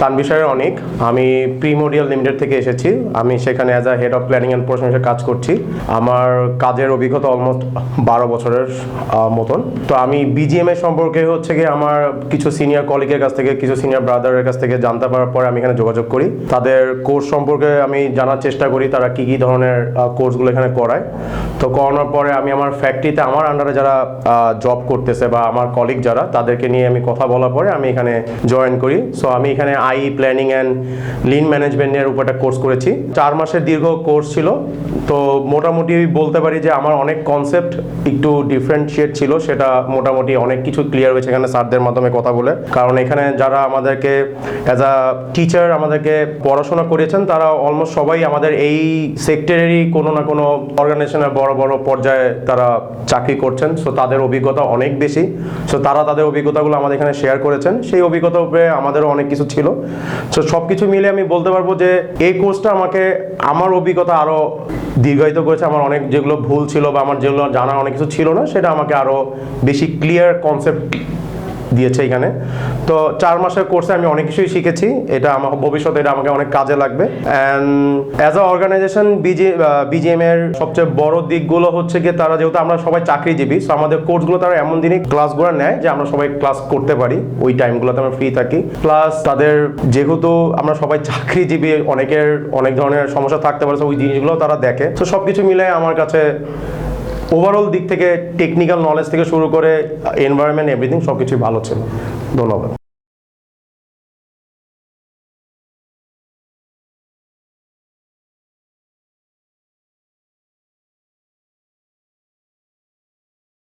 তানবির অনেক। আমি primordial limited থেকে এসেছি। আমি সেখানে as a head of planning and production কাজ করছি। আমার কাজের অভিজ্ঞতা অলমোস্ট 12 বছরের মতন। তো আমি বিজিএম এর সম্পর্কে হচ্ছে গিয়ে আমার কিছু সিনিয়র কলিগের কাছ থেকে, কিছু সিনিয়র ব্রাদারের কাছ থেকে জানতে পারার পরে আমি এখানে যোগাযোগ করি। তাদের কোর্স সম্পর্কে আমি জানার চেষ্টা করি, তারা কি কি ধরনের কোর্সগুলো এখানে করায়। তো করানোর পরে আমি আমার ফ্যাক্টরিতে আমার আন্ডারে যারা জব করতেছে বা আমার কলিগ যারা, তাদেরকে নিয়ে আমি কথা বলার পরে আমি এখানে জয়েন করি। সো আমি এখানে প্ল্যানিং অ্যান্ড লিন ম্যানেজমেন্টের উপর একটা কোর্স করেছি। 4 মাসের দীর্ঘ কোর্স ছিল। তো মোটামুটি বলতে পারি যে আমার অনেক কনসেপ্ট একটু ডিফারেন্সিয়েট ছিল, সেটা মোটামুটি অনেক কিছু ক্লিয়ার হয়েছে এখানে স্যারদের মাধ্যমে কথা বলে। কারণ এখানে যারা আমাদেরকে অ্যাজ আ টিচার আমাদেরকে পড়াশোনা করেছেন, তারা অলমোস্ট সবাই আমাদের এই সেক্টরেরই কোনো না কোনো অর্গানাইজেশনের বড় বড় পর্যায়ে তারা চাকরি করছেন। সো তাদের অভিজ্ঞতা অনেক বেশি। সো তারা তাদের অভিজ্ঞতাগুলো আমাদের এখানে শেয়ার করেছেন। সেই অভিজ্ঞতার উপরে আমাদেরও অনেক কিছু ছিল। সো সব কিছু মিলে আমি বলতে পারবো যে এই কোর্সটা আমাকে আমার অভিজ্ঞতা আরও দীর্ঘায়িত করেছে। আমার অনেক যেগুলো ভুল ছিল বা আমার যেগুলো জানার অনেক কিছু ছিল না, সেটা আমাকে আরও বেশি ক্লিয়ার কনসেপ্ট দিয়েছে এখানে। তো 4 মাসের কোর্সে আমি অনেক কিছুই শিখেছি। এটা আমার ভবিষ্যতে এটা আমাকে অনেক কাজে লাগবে। And as a organisation BGM এর সবচেয়ে বড় দিকগুলো হচ্ছে গিয়ে তারা, যেহেতু আমরা সবাই চাকরিজীবী, সো আমাদের কোর্সগুলো তারা এমন দিনই ক্লাসগুলো নেয় যে আমরা সবাই ক্লাস করতে পারি, ওই টাইমগুলোতে আমরা ফ্রি থাকি। প্লাস তাদের যেহেতু আমরা সবাই চাকরিজীবী, অনেকের অনেক ধরনের সমস্যা থাকতে পারে, ওই জিনিসগুলো তারা দেখে। তো সব কিছু মিলে আমার কাছে ওভারঅল দিক থেকে টেকনিক্যাল নলেজ থেকে শুরু করে এনভায়রনমেন্ট এভরিথিং সব কিছুই ভালো ছিল। ধন্যবাদ।